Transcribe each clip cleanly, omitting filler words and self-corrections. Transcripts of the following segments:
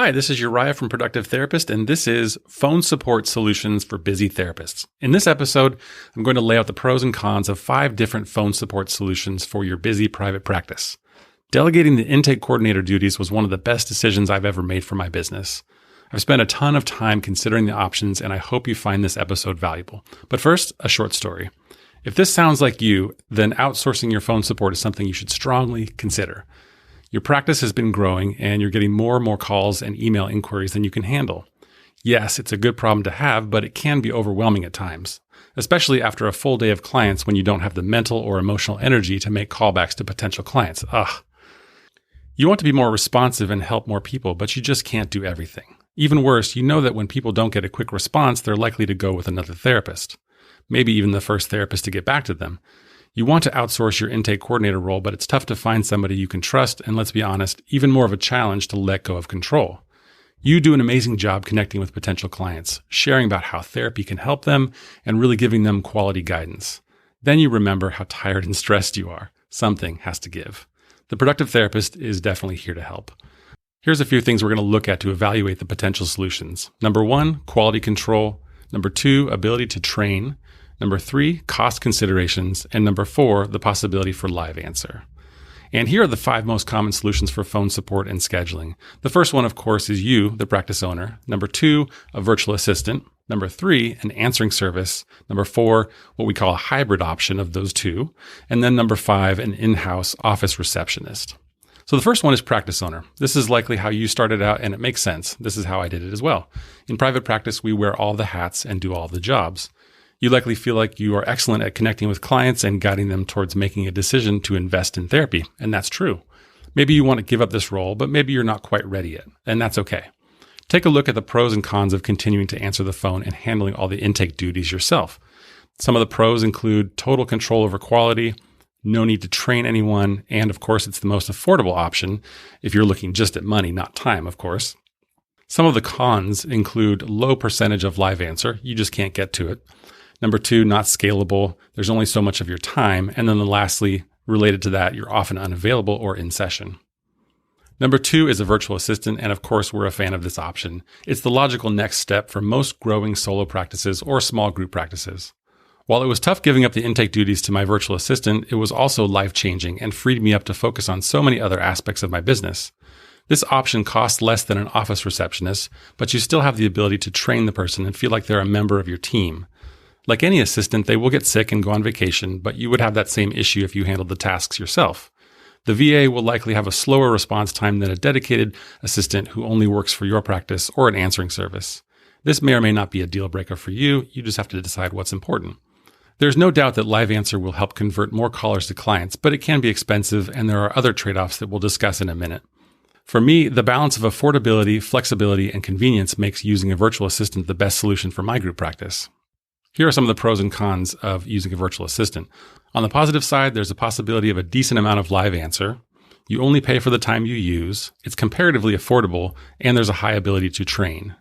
Hi, this is Uriah from Productive Therapist, and this is Phone Support Solutions for Busy Therapists. In this episode, I'm going to lay out the pros and cons of 5 different phone support solutions for your busy private practice. Delegating the intake coordinator duties was one of the best decisions I've ever made for my business. I've spent a ton of time considering the options, and I hope you find this episode valuable. But first, a short story. If this sounds like you, then outsourcing your phone support is something you should strongly consider. Your practice has been growing and you're getting more and more calls and email inquiries than you can handle. Yes, it's a good problem to have, but it can be overwhelming at times, especially after a full day of clients when you don't have the mental or emotional energy to make callbacks to potential clients. You want to be more responsive and help more people, but you just can't do everything. Even worse, you know that when people don't get a quick response, they're likely to go with another therapist, maybe even the first therapist to get back to them. You want to outsource your intake coordinator role, but it's tough to find somebody you can trust, and let's be honest, even more of a challenge to let go of control. You do an amazing job connecting with potential clients, sharing about how therapy can help them, and really giving them quality guidance. Then you remember how tired and stressed you are. Something has to give. The Productive Therapist is definitely here to help. Here's a few things we're going to look at to evaluate the potential solutions. Number 1, quality control. Number 2, ability to train. Number 3, cost considerations. And number 4, the possibility for live answer. And here are the 5 most common solutions for phone support and scheduling. The first one, of course, is you, the practice owner. Number 2, a virtual assistant. Number 3, an answering service. Number 4, what we call a hybrid option of those two. And then number 5, an in-house office receptionist. So the first one is practice owner. This is likely how you started out, and it makes sense. This is how I did it as well. In private practice, we wear all the hats and do all the jobs. You likely feel like you are excellent at connecting with clients and guiding them towards making a decision to invest in therapy, and that's true. Maybe you want to give up this role, but maybe you're not quite ready yet, and that's okay. Take a look at the pros and cons of continuing to answer the phone and handling all the intake duties yourself. Some of the pros include total control over quality, no need to train anyone, and of course, it's the most affordable option if you're looking just at money, not time, of course. Some of the cons include low percentage of live answer. You just can't get to it. Number 2, not scalable. There's only so much of your time. And then lastly, related to that, you're often unavailable or in session. Number 2 is a virtual assistant. And of course, we're a fan of this option. It's the logical next step for most growing solo practices or small group practices. While it was tough giving up the intake duties to my virtual assistant, it was also life-changing and freed me up to focus on so many other aspects of my business. This option costs less than an office receptionist, but you still have the ability to train the person and feel like they're a member of your team. Like any assistant, they will get sick and go on vacation, but you would have that same issue if you handled the tasks yourself. The VA will likely have a slower response time than a dedicated assistant who only works for your practice or an answering service. This may or may not be a deal breaker for you. You just have to decide what's important. There's no doubt that live answer will help convert more callers to clients, but it can be expensive, and there are other trade-offs that we'll discuss in a minute. For me, the balance of affordability, flexibility, and convenience makes using a virtual assistant the best solution for my group practice. Here are some of the pros and cons of using a virtual assistant. On the positive side, there's a possibility of a decent amount of live answer. You only pay for the time you use. It's comparatively affordable, and there's a high ability to train.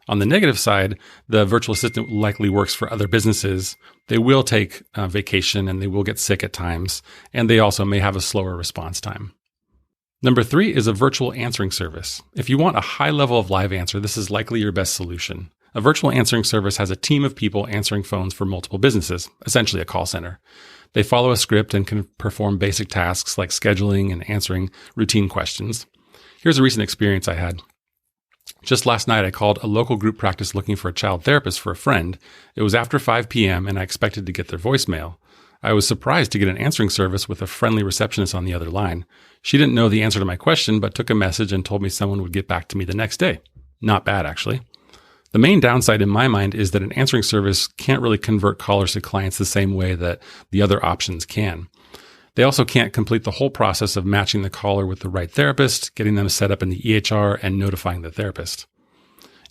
On the negative side, the virtual assistant likely works for other businesses. They will take vacation and they will get sick at times, and they also may have a slower response time. Number 3 is a virtual answering service. If you want a high level of live answer, this is likely your best solution. A virtual answering service has a team of people answering phones for multiple businesses, essentially a call center. They follow a script and can perform basic tasks like scheduling and answering routine questions. Here's a recent experience I had. Just last night, I called a local group practice looking for a child therapist for a friend. It was after 5 p.m. and I expected to get their voicemail. I was surprised to get an answering service with a friendly receptionist on the other line. She didn't know the answer to my question, but took a message and told me someone would get back to me the next day. Not bad, actually. The main downside in my mind is that an answering service can't really convert callers to clients the same way that the other options can. They also can't complete the whole process of matching the caller with the right therapist, getting them set up in the EHR, and notifying the therapist.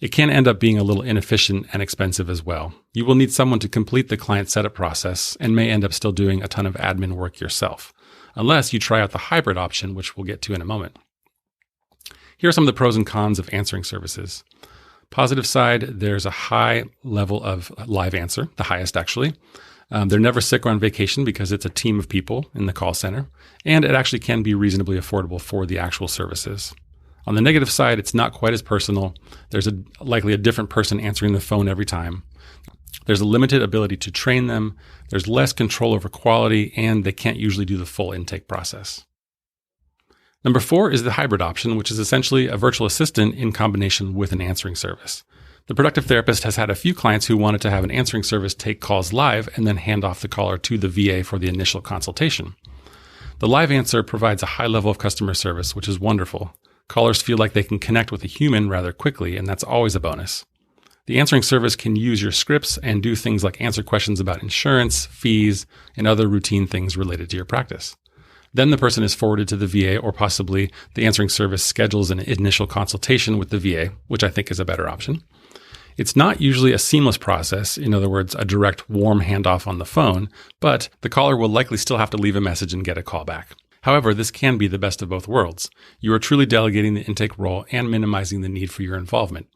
It can end up being a little inefficient and expensive as well. You will need someone to complete the client setup process and may end up still doing a ton of admin work yourself, unless you try out the hybrid option, which we'll get to in a moment. Here are some of the pros and cons of answering services. Positive side, there's a high level of live answer, the highest actually. They're never sick or on vacation because it's a team of people in the call center, and it actually can be reasonably affordable for the actual services. On the negative side, it's not quite as personal. There's likely a different person answering the phone every time. There's a limited ability to train them. There's less control over quality, and they can't usually do the full intake process. Number 4 is the hybrid option, which is essentially a virtual assistant in combination with an answering service. The productive therapist has had a few clients who wanted to have an answering service take calls live and then hand off the caller to the VA for the initial consultation. The live answer provides a high level of customer service, which is wonderful. Callers feel like they can connect with a human rather quickly, and that's always a bonus. The answering service can use your scripts and do things like answer questions about insurance, fees, and other routine things related to your practice. Then the person is forwarded to the VA, or possibly the answering service schedules an initial consultation with the VA, which I think is a better option. It's not usually a seamless process, in other words, a direct warm handoff on the phone, but the caller will likely still have to leave a message and get a call back. However, this can be the best of both worlds. You are truly delegating the intake role and minimizing the need for your involvement.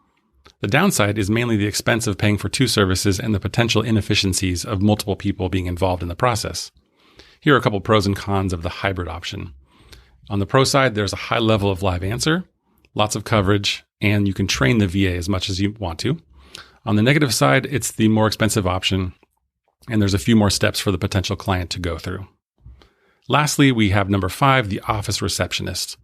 The downside is mainly the expense of paying for 2 services and the potential inefficiencies of multiple people being involved in the process. Here are a couple pros and cons of the hybrid option. On the pro side, there's a high level of live answer, lots of coverage, and you can train the VA as much as you want to. On the negative side, it's the more expensive option, and there's a few more steps for the potential client to go through. Lastly, we have number 5, the office receptionist,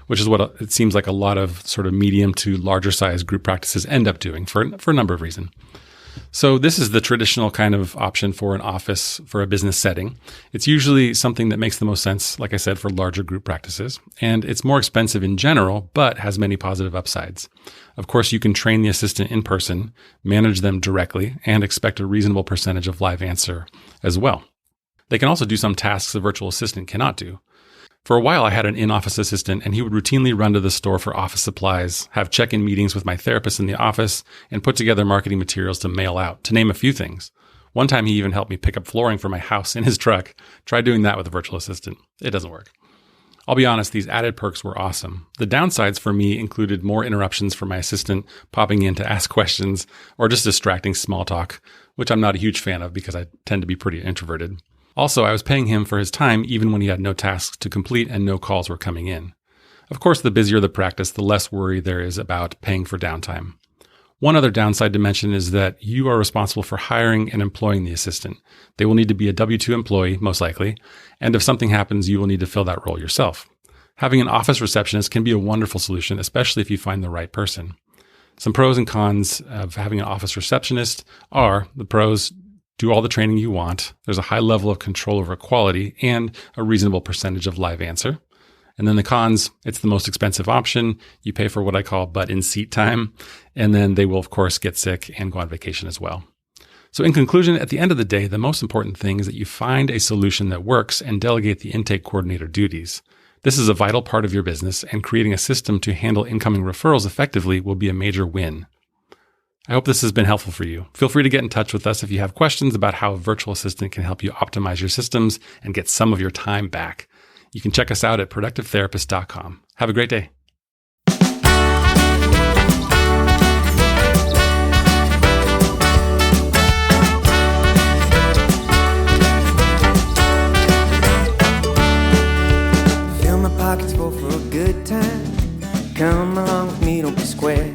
which is what it seems like a lot of sort of medium to larger size group practices end up doing for a number of reasons. So this is the traditional kind of option for an office for a business setting. It's usually something that makes the most sense, like I said, for larger group practices. And it's more expensive in general, but has many positive upsides. Of course, you can train the assistant in person, manage them directly, and expect a reasonable percentage of live answer as well. They can also do some tasks a virtual assistant cannot do. For a while, I had an in-office assistant, and he would routinely run to the store for office supplies, have check-in meetings with my therapist in the office, and put together marketing materials to mail out, to name a few things. One time, he even helped me pick up flooring for my house in his truck. Try doing that with a virtual assistant. It doesn't work. I'll be honest, these added perks were awesome. The downsides for me included more interruptions from my assistant popping in to ask questions, or just distracting small talk, which I'm not a huge fan of because I tend to be pretty introverted. Also, I was paying him for his time even when he had no tasks to complete and no calls were coming in. Of course, the busier the practice, the less worry there is about paying for downtime. One other downside to mention is that you are responsible for hiring and employing the assistant. They will need to be a W-2 employee, most likely, and if something happens, you will need to fill that role yourself. Having an office receptionist can be a wonderful solution, especially if you find the right person. Some pros and cons of having an office receptionist are the pros: do all the training you want. There's a high level of control over quality and a reasonable percentage of live answer. And then the cons, it's the most expensive option. You pay for what I call butt-in-seat time. And then they will, of course, get sick and go on vacation as well. So in conclusion, at the end of the day, the most important thing is that you find a solution that works and delegate the intake coordinator duties. This is a vital part of your business, and creating a system to handle incoming referrals effectively will be a major win. I hope this has been helpful for you. Feel free to get in touch with us if you have questions about how a virtual assistant can help you optimize your systems and get some of your time back. You can check us out at productivetherapist.com. Have a great day. Fill my pockets full for a good time. Come along with me, don't be square.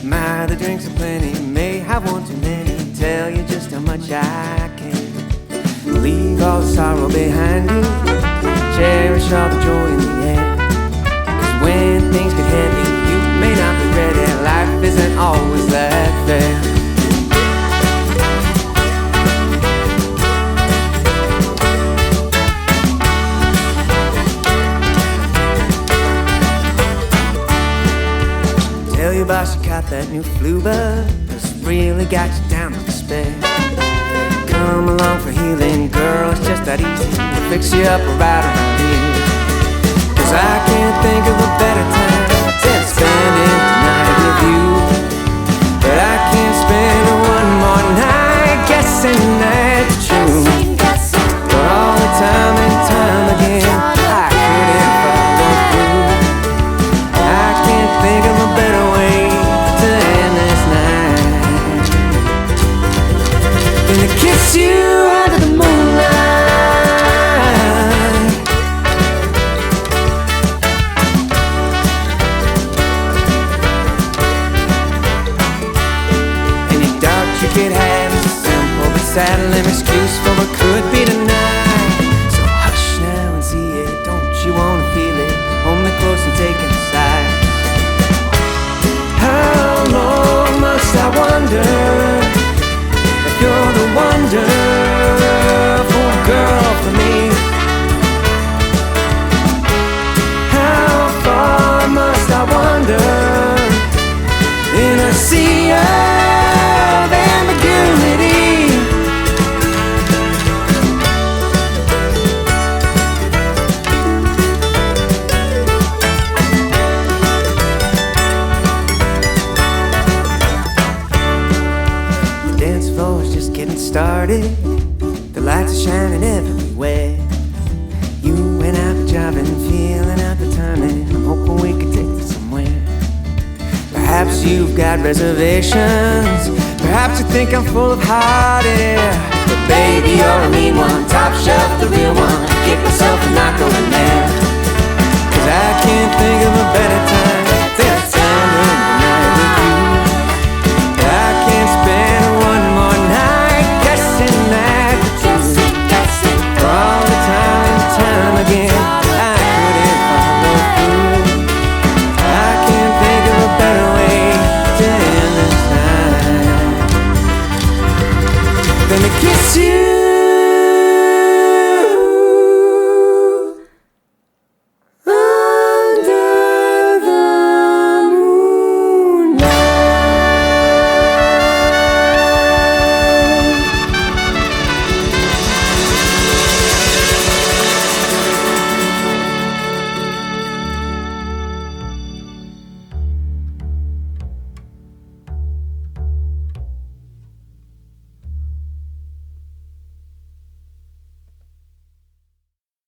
My, the drinks are plenty, may have one too many. Tell you just how much I can. Leave all the sorrow behind you. Cherish all the joy in the air. 'Cause when things get heavy, you may not be ready. Life isn't always that fair. Tell your boss you got that new flu bug that's really got you down to despair. Come along for healing, girl, it's just that easy. We'll fix you up right around here. 'Cause I can't think of a better time than spending the night with you. But I can't spend one more night guessing that's true. But all the time and time again, I couldn't follow through. I can't think of a better way to end this night than to kiss you under the moonlight. got reservations. Perhaps you think I'm full of hot air, but baby, you're a mean one. Top shelf, the